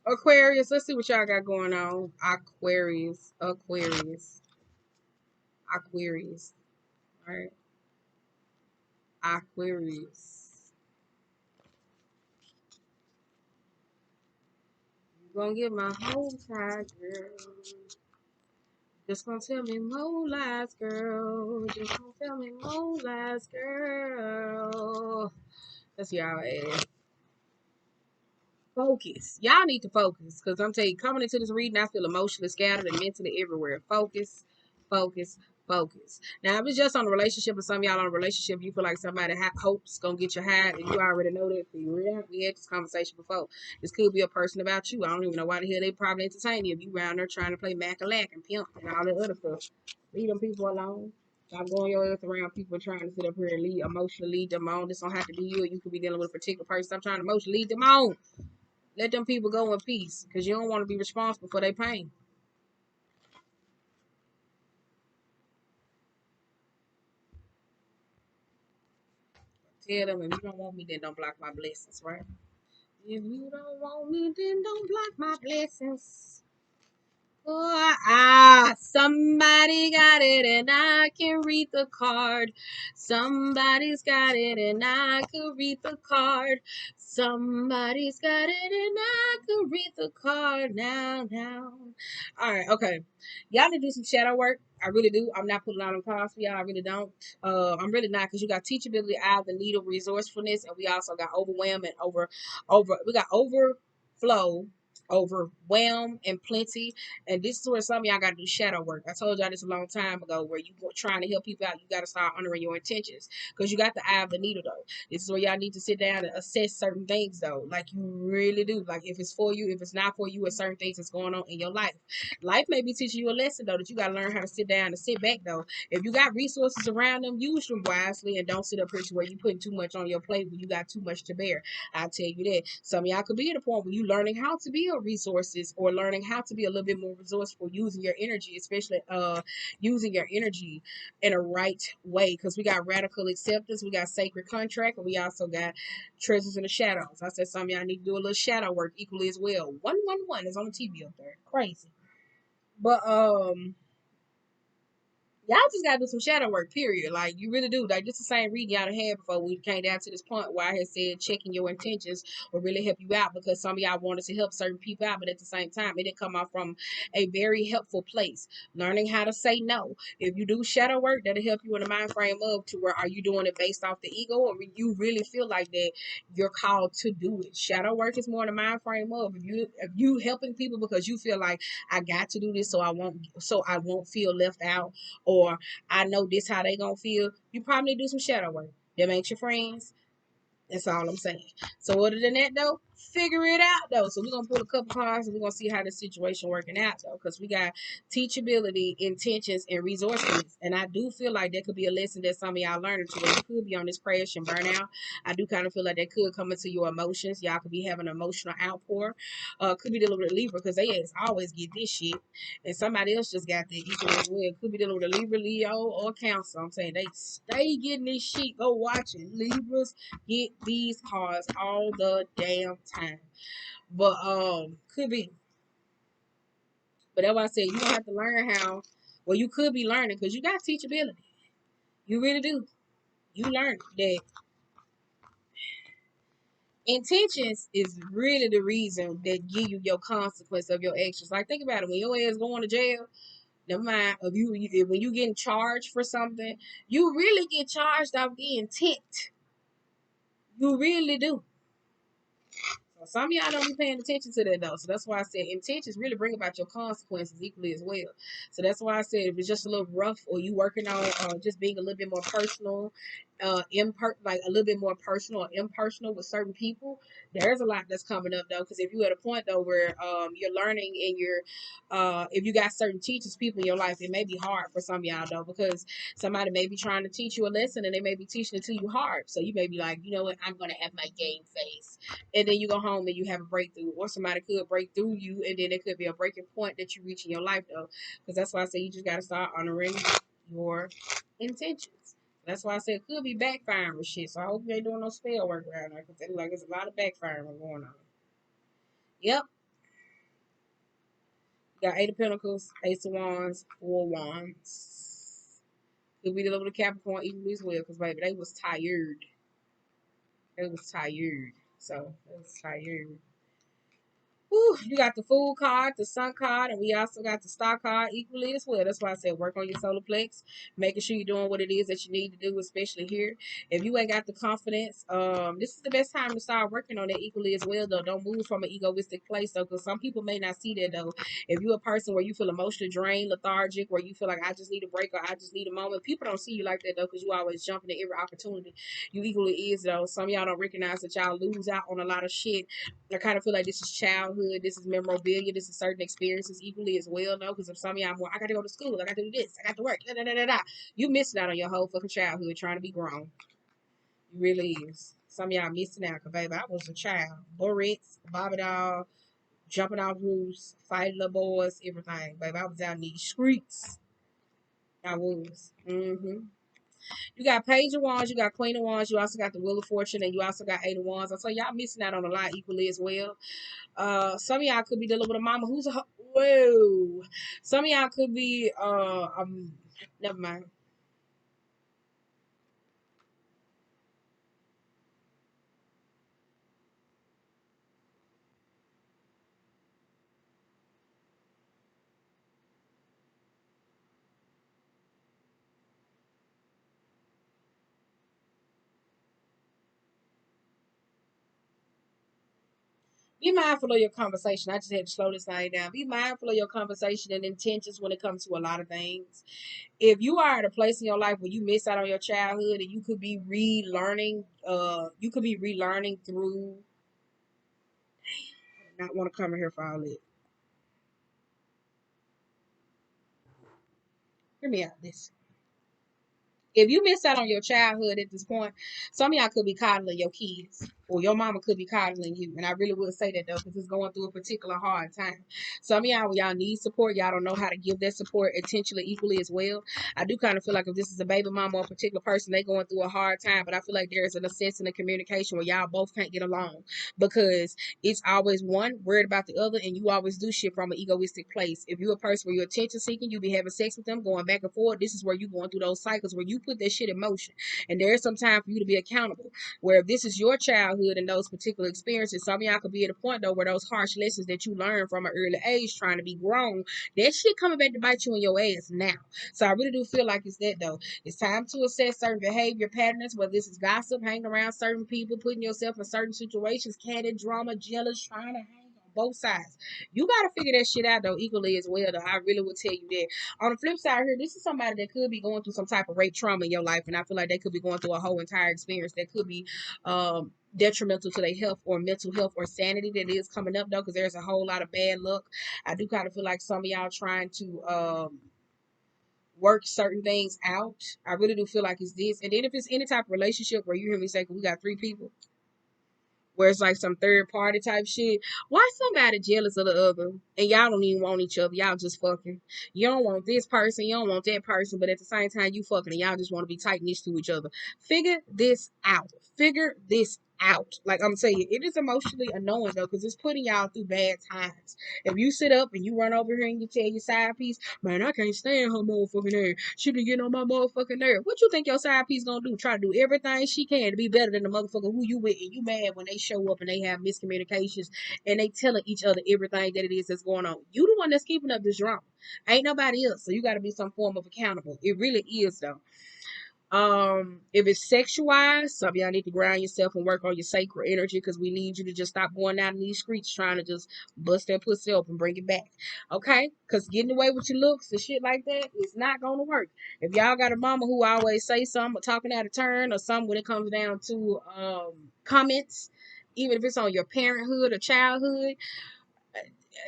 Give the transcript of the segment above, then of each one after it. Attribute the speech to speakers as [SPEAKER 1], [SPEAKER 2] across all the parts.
[SPEAKER 1] Aquarius, let's see what y'all got going on. Aquarius, Aquarius, Aquarius. All right, Aquarius. You gonna get my whole side, girl. Just gonna tell me more lies, girl. Just gonna tell me more lies, girl. That's y'all ass. Focus. Y'all need to focus. Because I'm telling you, coming into this reading, I feel emotionally scattered and mentally everywhere. Focus, focus, focus. Now, if it's just on a relationship, and some of y'all on a relationship, you feel like somebody hopes gonna get your high, and you already know that for you. We had this conversation before. This could be a person about you. I don't even know why the hell they probably entertain you if you around there trying to play Mac-a-lack and pimp and all that other stuff. Leave them people alone. Stop going your earth around people trying to sit up here and emotionally lead them on. This don't have to be you, or you could be dealing with a particular person. Stop trying to emotionally lead them on. Let them people go in peace, because you don't want to be responsible for their pain. Tell them, if you don't want me, then don't block my blessings, right? If you don't want me, then don't block my blessings. Oh, somebody got it and I can read the card. Somebody's got it and I can read the card. Somebody's got it and I can read the card now. All right, okay. Y'all need to do some shadow work. I really do. I'm not putting out on cards for y'all. I really don't. I'm really not, because you got teachability, eye of the needle, resourcefulness, and we also got overwhelm and over. We got overflow, overwhelm, and plenty. And this is where some of y'all got to do shadow work. I told y'all this a long time ago, where you trying to help people out, you got to start honoring your intentions, because you got the eye of the needle, though. This is where y'all need to sit down and assess certain things, though. Like, you really do. Like, if it's for you, if it's not for you, or certain things that's going on in your life. Life may be teaching you a lesson, though, that you got to learn how to sit down and sit back, though. If you got resources around them, use them wisely, and don't sit up here to where you putting too much on your plate when you got too much to bear. I'll tell you that. Some of y'all could be at a point where you learning how to build resources, or learning how to be a little bit more resourceful using your energy, especially using your energy in a right way. Because we got radical acceptance, we got sacred contract, and we also got treasures in the shadows. I said some of y'all need to do a little shadow work equally as well. 111 is on the TV up there. Crazy. But y'all just gotta do some shadow work, period. Like, you really do. Like, just the same reading y'all had before we came down to this point where I had said checking your intentions will really help you out, because some of y'all wanted to help certain people out, but at the same time, it didn't come out from a very helpful place. Learning how to say no. If you do shadow work, that'll help you in the mind frame of to where, are you doing it based off the ego, or you really feel like that you're called to do it. Shadow work is more in the mind frame of, if you helping people because you feel like, I got to do this so I won't feel left out, or I know this how they gonna feel, you probably do some shadow work. That makes your friends. That's all I'm saying. So other than that, though, figure it out, though. So we're gonna pull a couple cards and we're gonna see how the situation working out, though, because we got teachability, intentions, and resourcefulness. And I do feel like that could be a lesson that some of y'all learning to, where you could be on this crash and burnout. I do kind of feel like that could come into your emotions. Y'all could be having an emotional outpour. Could be dealing with a Libra, because they always get this shit, and somebody else just got that equal as well. Could be dealing with a Libra, Leo, or Cancer. I'm saying they stay getting this shit. Go watch it, Libras get these cards all the damn time. But could be. But that's why I said you don't have to learn how. Well, you could be learning, because you got teachability. You really do. You learn that intentions is really the reason that give you your consequence of your actions. Like, think about it. When your ass going to jail, never mind. When you getting charged for something, you really get charged off the intent. You really do. So some of y'all don't be paying attention to that, though. So that's why I said intentions really bring about your consequences equally as well. So that's why I said, if it's just a little rough, or you working on just being a little bit more personal, like a little bit more personal or impersonal with certain people, there's a lot that's coming up, though. Because if you at a point, though, where you're learning, and if you got certain teachers, people in your life, it may be hard for some of y'all, though, because somebody may be trying to teach you a lesson, and they may be teaching it to you hard. So you may be like, you know what, I'm gonna have my game face, and then you go home and you have a breakthrough, or somebody could break through you, and then it could be a breaking point that you reach in your life, though. Because that's why I say you just got to start honoring your intentions. That's why I said it could be backfiring with shit. So I hope you ain't doing no spell work around there, because like it's a lot of backfiring going on. Yep. Got Eight of Pentacles, Ace of Wands, Four of Wands. Could be the little Capricorn equally as well, because baby, they was tired. They was tired. So they was tired. Whew, you got the Fool card, the Sun card, and we also got the Star card equally as well. That's why I said work on your solar plex, making sure you're doing what it is that you need to do, especially here. If you ain't got the confidence, this is the best time to start working on it equally as well, though. Don't move from an egoistic place, though, because some people may not see that, though. If you're a person where you feel emotionally drained, lethargic, where you feel like I just need a break or I just need a moment, people don't see you like that, though, because you always jumping at every opportunity. You equally is, though. Some of y'all don't recognize that y'all lose out on a lot of shit. I kind of feel like this is childhood, this is memorabilia, this is certain experiences equally as well, though. Because if some of y'all more, I got to go to school, I got to do this, I got to work, da da da da da. You missing out on your whole fucking childhood trying to be grown. You really is. Some of y'all missing out, because baby, I was a child. Boritz, Bobby doll, jumping off roofs, fighting little boys, everything. Baby, I was out in these streets. I was. You got Page of Wands, you got Queen of Wands, you also got the Wheel of Fortune, and you also got Eight of Wands. So y'all missing out on a lot equally as well. Some of y'all could be dealing with a mama who's a whoa. Some of y'all could be never mind. Be mindful of your conversation. I just had to slow this thing down. Be mindful of your conversation and intentions when it comes to a lot of things. If you are at a place in your life where you miss out on your childhood and you could be relearning, through not want to come in here for all that. Hear me out this. If you miss out on your childhood at this point, some of y'all could be coddling your kids, or your mama could be coddling you. And I really will say that though, because it's going through a particular hard time. Some of y'all, when y'all need support, y'all don't know how to give that support intentionally equally as well. I do kind of feel like if this is a baby mama or a particular person, they going through a hard time. But I feel like there's a sense in the communication where y'all both can't get along because it's always one worried about the other, and you always do shit from an egoistic place. If you're a person where you're attention seeking, you be having sex with them, going back and forth. This is where you going through those cycles where you put that shit in motion, and there's some time for you to be accountable. Where if this is your childhood and those particular experiences, some of y'all could be at a point though where those harsh lessons that you learned from an early age, trying to be grown, that shit coming back to bite you in your ass now. So I really do feel like it's that though. It's time to assess certain behavior patterns, whether this is gossip, hanging around certain people, putting yourself in certain situations, candid drama, jealous, trying to hang on both sides. You got to figure that shit out though equally as well though. I really would tell you that. On the flip side here, this is somebody that could be going through some type of rape trauma in your life, and I feel like they could be going through a whole entire experience that could be detrimental to their health or mental health or sanity that is coming up though, because there's a whole lot of bad luck. I do kind of feel like some of y'all trying to work certain things out. I really do feel like it's this. And then if it's any type of relationship where you hear me say, we got three people, where it's like some third party type shit. Why somebody jealous of the other and y'all don't even want each other? Y'all just fucking. You don't want this person, you don't want that person, but at the same time you fucking and y'all just want to be tight knit to each other. Figure this out. Figure this out. Like I'm telling you, it is emotionally annoying though, because it's putting y'all through bad times. If you sit up and you run over here and you tell your side piece, man, I can't stand her motherfucking nerve. She be getting on my motherfucking nerve. What you think your side piece gonna do? Try to do everything she can to be better than the motherfucker who you with, and you mad when they show up and they have miscommunications and they telling each other everything that it is that's going on. You the one that's keeping up this drama. Ain't nobody else. So you gotta be some form of accountable. It really is though. If it's sexualized, some of y'all need to ground yourself and work on your sacred energy, because we need you to just stop going out in these streets trying to just bust that pussy up and bring it back. Okay? Because getting away with your looks and shit like that is not gonna work. If y'all got a mama who always say something or talking out of turn or something when it comes down to comments, even if it's on your parenthood or childhood,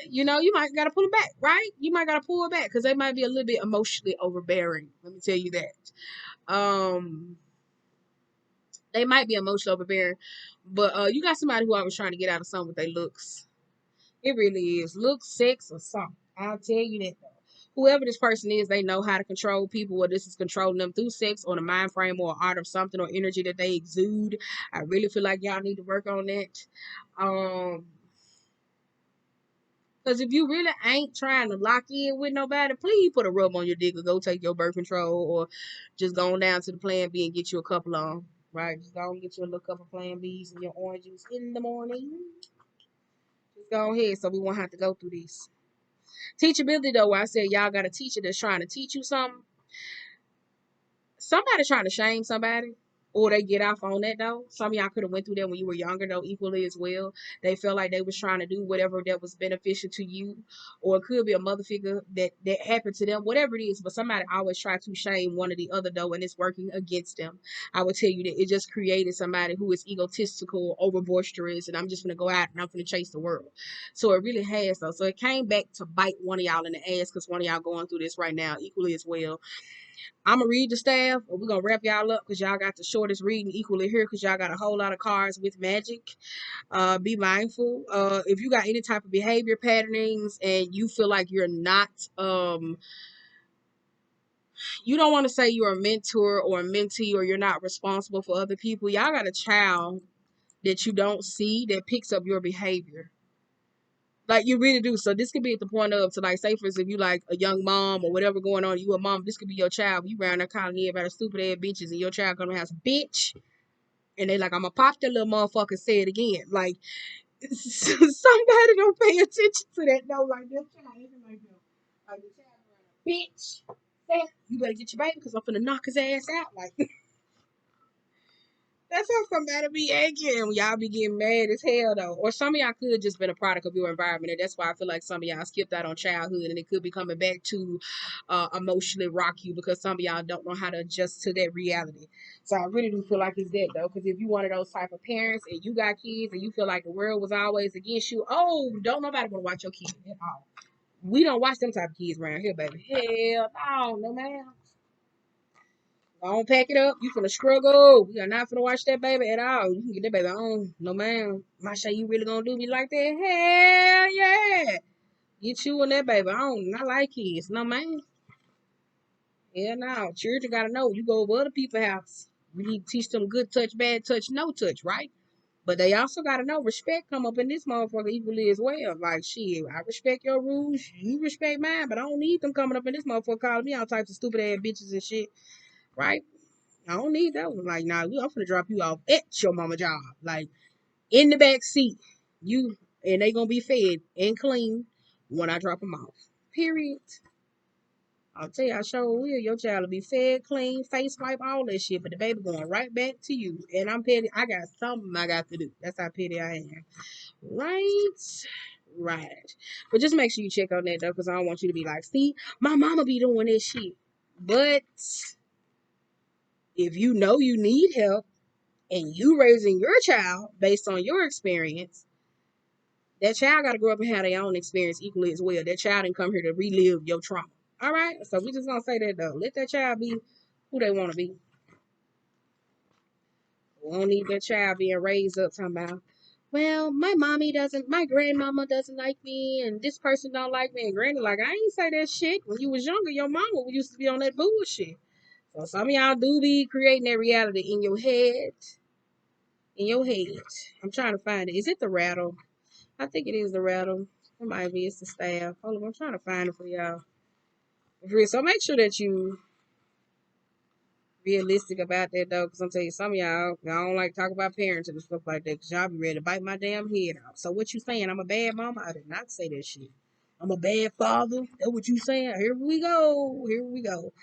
[SPEAKER 1] you might gotta pull it back, right? You might gotta pull it back because they might be a little bit emotionally overbearing. Let me tell you that. They might be emotional overbearing, but you got somebody who always trying to get out of something with their looks. It really is. Looks, sex, or something. I'll tell you that though. Whoever this person is, they know how to control people, whether this is controlling them through sex or the mind frame or art of something or energy that they exude. I really feel like y'all need to work on that. Um Because if you really ain't trying to lock in with nobody, please put a rub on your dick or go take your birth control or just go on down to the Plan B and get you a couple on. Right? Just go and get you a little couple Plan Bs and your orange juice in the morning. Just go ahead so we won't have to go through this. Teachability, though, where I said y'all got a teacher that's trying to teach you something. Somebody trying to shame somebody, or they get off on that though. Some of y'all could have went through that when you were younger though, equally as well. They felt like they was trying to do whatever that was beneficial to you, or it could be a mother figure that happened to them, whatever it is. But somebody always try to shame one or the other though, and it's working against them. I would tell you that it just created somebody who is egotistical, over boisterous, and I'm just gonna go out and I'm gonna chase the world. So it really has though. So it came back to bite one of y'all in the ass because one of y'all going through this right now, equally as well. I'm gonna read the staff, and we're gonna wrap y'all up because y'all got the shortest reading equally here because y'all got a whole lot of cards with magic. Be mindful. If you got any type of behavior patternings and you feel like you're not, you don't want to say you're a mentor or a mentee or you're not responsible for other people. Y'all got a child that you don't see that picks up your behavior. Like you really do. So this could be at the point of to like say for instance if you like a young mom or whatever going on, you a mom, this could be your child. You around there calling everybody stupid ass bitches and your child gonna have some bitch and they like I'm gonna pop that little motherfucker say it again. Like somebody don't pay attention to that though. Like that child ain't like that. Like the child around bitch. You better get your baby because I'm finna knock his ass out. Like that's how somebody be acting and y'all be getting mad as hell though. Or some of y'all could just been a product of your environment. And that's why I feel like some of y'all skipped out on childhood and it could be coming back to emotionally rock you because some of y'all don't know how to adjust to that reality. So I really do feel like it's that though. Because if you one of those type of parents and you got kids and you feel like the world was always against you, oh, don't nobody want to watch your kids at all. We don't watch them type of kids around here, baby. Hell no, no ma'am. Don't pack it up. You finna struggle. We are not finna watch that baby at all. You can get that baby on. No, ma'am. Masha, you really gonna do me like that? Hell yeah. Get you and that baby on. I like kids. No, ma'am. Hell no. Children gotta know. You go over other people's house. We need to teach them good touch, bad touch, no touch, right? But they also gotta know respect come up in this motherfucker equally as well. Like, shit, I respect your rules. You respect mine, but I don't need them coming up in this motherfucker calling me all types of stupid ass bitches and shit, right? I don't need that one. Like, nah, I'm gonna drop you off at your mama job. Like, in the back seat. You and they gonna be fed and clean when I drop them off. Period. I'll tell you, I sure will. Your child will be fed, clean, face wipe, all that shit. But the baby going right back to you. And I'm petty. I got something I got to do. That's how petty I am. Right? Right. But just make sure you check on that though, because I don't want you to be like, see, my mama be doing this shit. But if you know you need help, and you raising your child based on your experience, that child got to grow up and have their own experience equally as well. That child didn't come here to relive your trauma. All right? So we just going to say that, though. Let that child be who they want to be. We don't need that child being raised up talking about, well, my grandmama doesn't like me, and this person don't like me. And granny, like, I ain't say that shit. When you was younger, your mama used to be on that bullshit. So some of y'all do be creating that reality in your head. In your head. I'm trying to find it. Is it the rattle? I think it is the rattle. It might be. It's the staff. Hold on. I'm trying to find it for y'all. So make sure that you realistic about that though, because I'm telling you, some of y'all don't like to talk about parenting and stuff like that, because y'all be ready to bite my damn head off. So what you saying? I'm a bad mama? I did not say that shit. I'm a bad father. That's what you saying? Here we go. Here we go.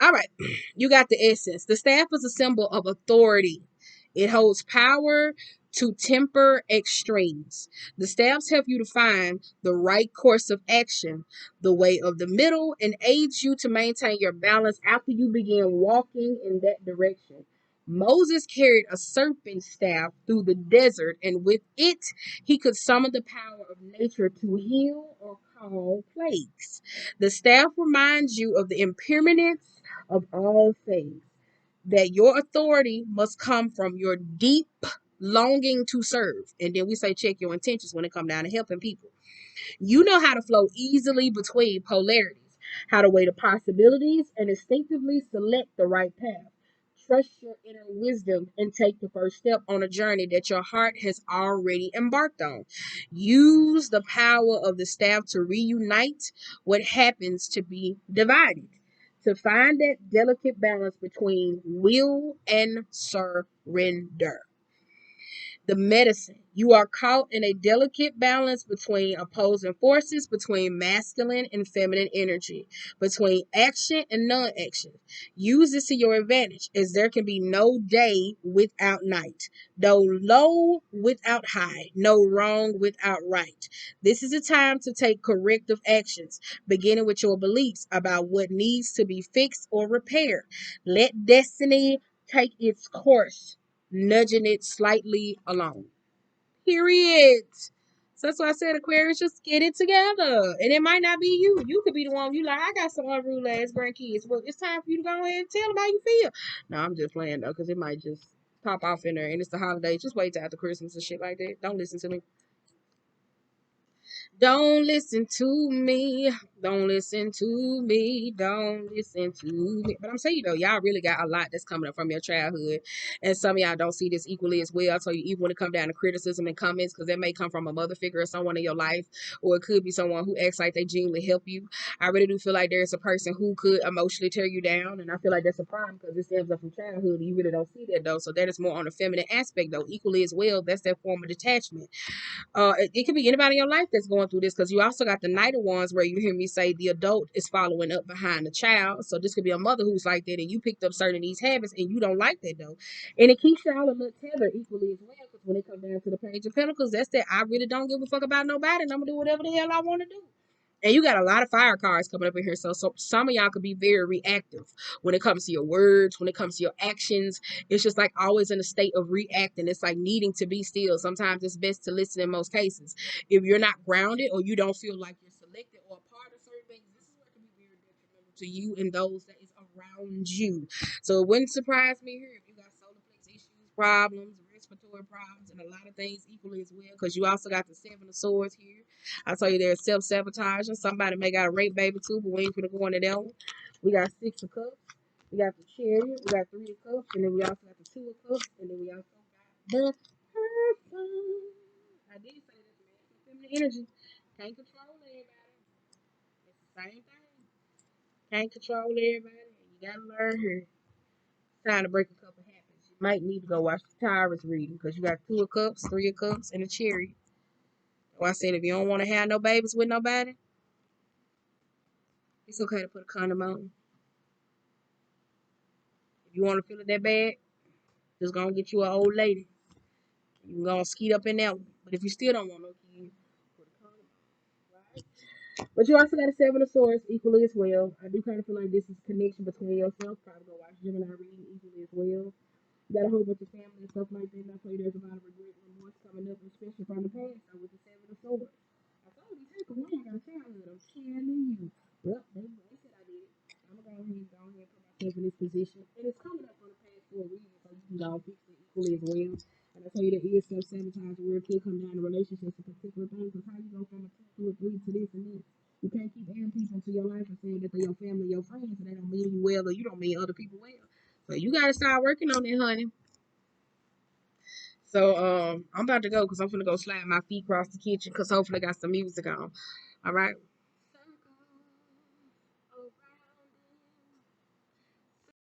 [SPEAKER 1] All right. You got the essence. The staff is a symbol of authority. It holds power to temper extremes. The staffs help you to find the right course of action, the way of the middle, and aids you to maintain your balance after you begin walking in that direction. Moses carried a serpent staff through the desert, and with it, he could summon the power of nature to heal or calm plagues. The staff reminds you of the impermanence of all things, that your authority must come from your deep longing to serve. And then we say check your intentions when it comes down to helping people. You know how to flow easily between polarities, how to weigh the possibilities and instinctively select the right path. Trust your inner wisdom and take the first step on a journey that your heart has already embarked on. Use the power of the staff to reunite what happens to be divided. To find that delicate balance between will and surrender. The medicine. You are caught in a delicate balance between opposing forces, between masculine and feminine energy, between action and non action. Use this to your advantage, as there can be no day without night, no low without high, no wrong without right. This is a time to take corrective actions, beginning with your beliefs about what needs to be fixed or repaired. Let destiny take its course, nudging it slightly along. Period. So that's why I said, Aquarius, just get it together. And it might not be you. You could be the one you like, I got some unruly ass grandkids. Well, it's time for you to go ahead and tell them how you feel. No, I'm just playing though, because it might just pop off in there. And it's the holidays. Just wait till after Christmas and shit like that. Don't listen to me. Don't listen to me. Don't listen to me. Don't listen to me. But I'm saying, though, y'all really got a lot that's coming up from your childhood. And some of y'all don't see this equally as well. So you even when it come down to criticism and comments, because that may come from a mother figure or someone in your life, or it could be someone who acts like they genuinely help you. I really do feel like there's a person who could emotionally tear you down. And I feel like that's a problem because it stems up from childhood. And you really don't see that, though. So that is more on the feminine aspect, though. Equally as well, that's that form of detachment. It could be anybody in your life that's going through this because you also got the nighter ones where you hear me say the adult is following up behind the child. So this could be a mother who's like that and you picked up certain of these habits and you don't like that though. And it keeps y'all a little tethered equally as well because when it comes down to the Page of Pentacles, that's that I really don't give a fuck about nobody and I'm going to do whatever the hell I want to do. And you got a lot of fire cards coming up in here. So some of y'all could be very reactive when it comes to your words, when it comes to your actions. It's just like always in a state of reacting. It's like needing to be still. Sometimes it's best to listen in most cases. If you're not grounded or you don't feel like you're selected or a part of certain things, this is what can be very detrimental to you and those that is around you. So it wouldn't surprise me here if you got solar plex issues, problems, respiratory problems, and a lot of things equally as well. Because you also got the Seven of Swords here. I tell you, there's self-sabotage, and somebody may got a rape baby too, but we ain't gonna go into that one. We got Six of Cups, we got the Chariot, we got Three of Cups, and then we also got the Two of Cups, and then we also got the Person. I did say this, man. Feminine energy can't control everybody. It's the same thing. Can't control everybody. You gotta learn here. It's time to break a couple habits. You might need to go watch the Taurus reading because you got Two of Cups, Three of Cups, and a Chariot. Well, I said if you don't want to have no babies with nobody, it's okay to put a condom on. If you want to feel it that bad, just gonna get you an old lady. You gonna skeet up in that one. But if you still don't want no kids, put a condom on, right? But you also got a Seven of Swords equally as well. I do kind of feel like this is a connection between yourself. Probably go watch Gemini reading equally as well. You got a whole bunch of family and stuff like that. And I tell you there's a lot of regret and remorse coming up, especially from the past. So with the Seven of Swords. I told you, take away. I got a childhood. I'm telling you. Well, they said I did it. I'm gonna go ahead and put myself in this position. And it's coming up on the past for a reason, so you can go and fix it equally as well. And I tell you that is self-sabotage where it could come down to relationships and particular things. Because how you go from a 2 to a 3 to this and this? You can't keep adding people into your life and saying that they're your family, your friends, and they don't mean you well or you don't mean other people well. So you gotta start working on it, honey. So I'm about to go because I'm gonna go slide my feet across the kitchen because hopefully I got some music on. All right.